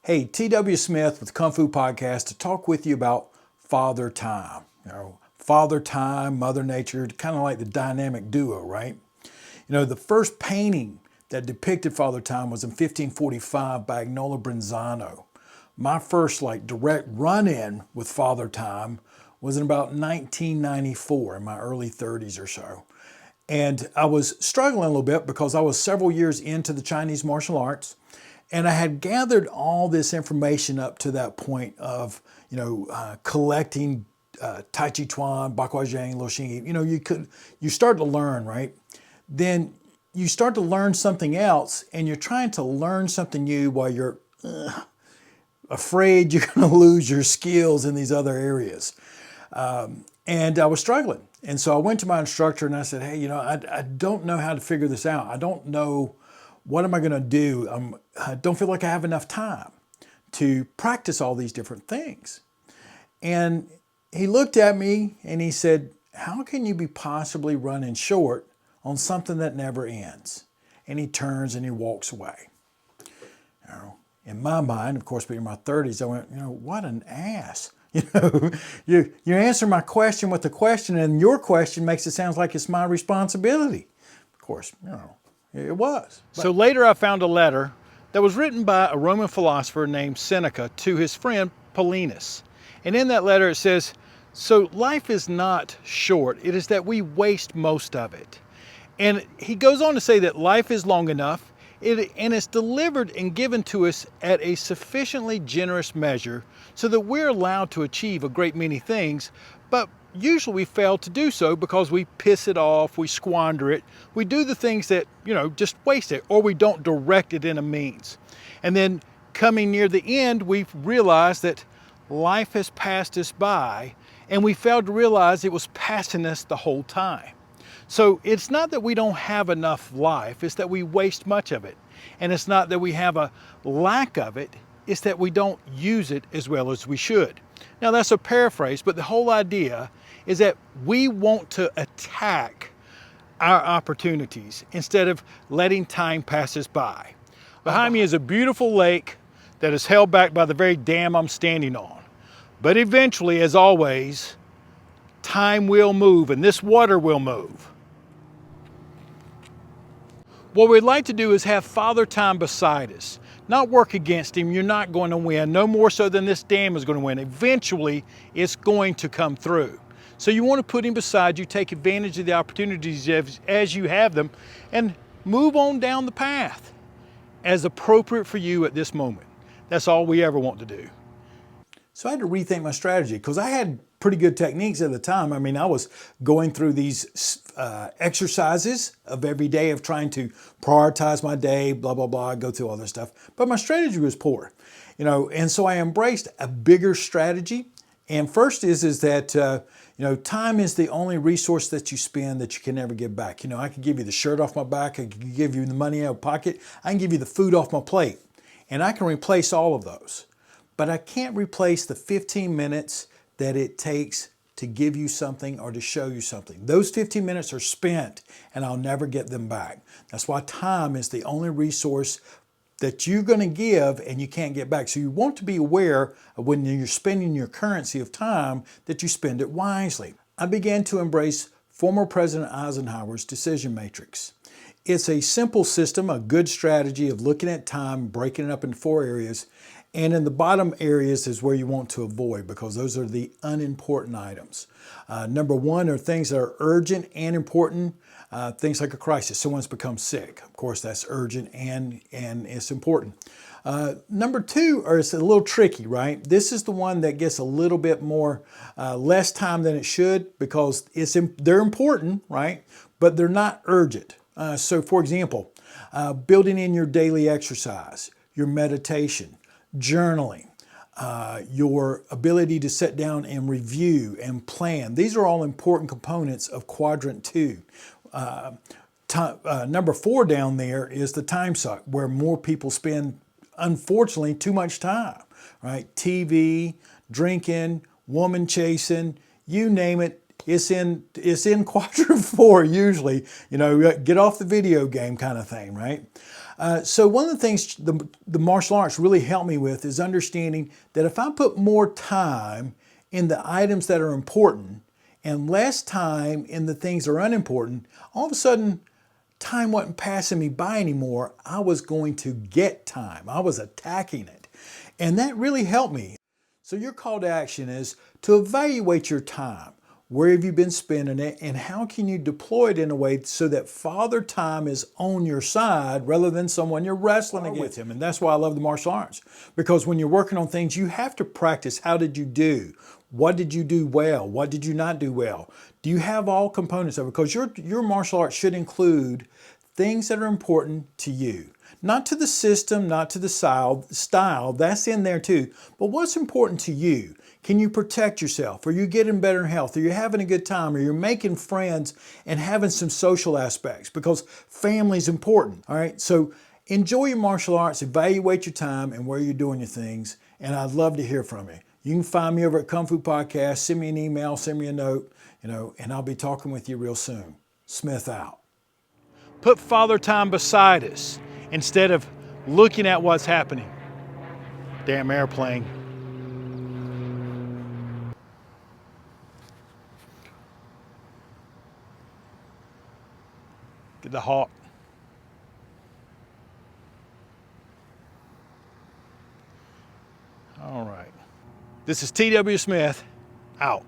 Hey, T.W. Smith with Kung Fu Podcast to talk with you about Father Time. Father Time, Mother Nature, kind of like the dynamic duo, right? The first painting that depicted Father Time was in 1545 by Agnolo Brenzano. My first direct run-in with Father Time was in about 1994, in my early 30s or so. And I was struggling a little bit because I was several years into the Chinese martial arts. And I had gathered all this information up to that point of, collecting Tai Chi Chuan, Baguazhang, Luoxing. You start to learn, right? Then you start to learn something else, and you're trying to learn something new while you're afraid you're going to lose your skills in these other areas. And I was struggling. And so I went to my instructor and I said, hey, I don't know how to figure this out. I don't know, what am I going to do? I don't feel like I have enough time to practice all these different things. And he looked at me and he said, how can you be possibly running short on something that never ends? And he turns and he walks away. In my mind, of course, being in my 30s, I went, what an ass. You answer my question with a question, and your question makes it sound like it's my responsibility. Of course, it was. So later I found a letter that was written by a Roman philosopher named Seneca to his friend Paulinus. And in that letter it says, so life is not short, it is that we waste most of it. And he goes on to say that life is long enough, and it's delivered and given to us at a sufficiently generous measure so that we're allowed to achieve a great many things, but usually we fail to do so because we piss it off, we squander it, we do the things that, just waste it, or we don't direct it in a means. And then coming near the end, we've realized that life has passed us by, and we failed to realize it was passing us the whole time. So it's not that we don't have enough life, it's that we waste much of it. And it's not that we have a lack of it, it's that we don't use it as well as we should. Now that's a paraphrase, but the whole idea is that we want to attack our opportunities instead of letting time pass us by. Behind me is a beautiful lake that is held back by the very dam I'm standing on. But eventually, as always, time will move and this water will move. What we'd like to do is have Father Time beside us, not work against him. You're not going to win, no more so than this dam is going to win. Eventually, it's going to come through. So you want to put him beside you, take advantage of the opportunities as you have them, and move on down the path as appropriate for you at this moment. That's all we ever want to do. So I had to rethink my strategy because I had pretty good techniques at the time. I was going through these exercises of every day of trying to prioritize my day, blah, blah, blah, go through all this stuff. But my strategy was poor, and so I embraced a bigger strategy. And first is that, time is the only resource that you spend that you can never get back. I could give you the shirt off my back, I could give you the money out of pocket, I can give you the food off my plate, and I can replace all of those. But I can't replace the 15 minutes that it takes to give you something or to show you something. Those 15 minutes are spent and I'll never get them back. That's why time is the only resource that you're going to give and you can't get back. So you want to be aware of when you're spending your currency of time that you spend it wisely. I began to embrace former President Eisenhower's decision matrix. It's a simple system, a good strategy of looking at time, breaking it up into 4 areas. And in the bottom areas is where you want to avoid because those are the unimportant items. Number 1 are things that are urgent and important, things like a crisis. Someone's become sick. Of course, that's urgent and it's important. Number 2 is a little tricky, right? This is the one that gets a little bit more, less time than it should because they're important, right? But they're not urgent. So for example, building in your daily exercise, your meditation, journaling, your ability to sit down and review and plan. These are all important components of quadrant 2. Number 4 down there is the time suck, where more people spend, unfortunately, too much time, right? TV, drinking, woman chasing, you name it. It's in quadrant 4 usually, get off the video game kind of thing, right? So one of the things the martial arts really helped me with is understanding that if I put more time in the items that are important and less time in the things that are unimportant, all of a sudden time wasn't passing me by anymore. I was going to get time. I was attacking it. And that really helped me. So your call to action is to evaluate your time. Where have you been spending it, and how can you deploy it in a way so that Father Time is on your side rather than someone you're wrestling against with him? And that's why I love the martial arts, because when you're working on things, you have to practice. How did you do? What did you do well? What did you not do well? Do you have all components of it? Because your martial arts should include things that are important to you. Not to the system, not to the style, that's in there too. But what's important to you? Can you protect yourself? Are you getting better health? Are you having a good time? Are you making friends and having some social aspects? Because family is important, all right? So enjoy your martial arts, evaluate your time and where you're doing your things, and I'd love to hear from you. You can find me over at Kung Fu Podcast, send me an email, send me a note, and I'll be talking with you real soon. Smith out. Put Father Time beside us instead of looking at what's happening. Damn airplane. Get the hawk. All right. This is T.W. Smith, out.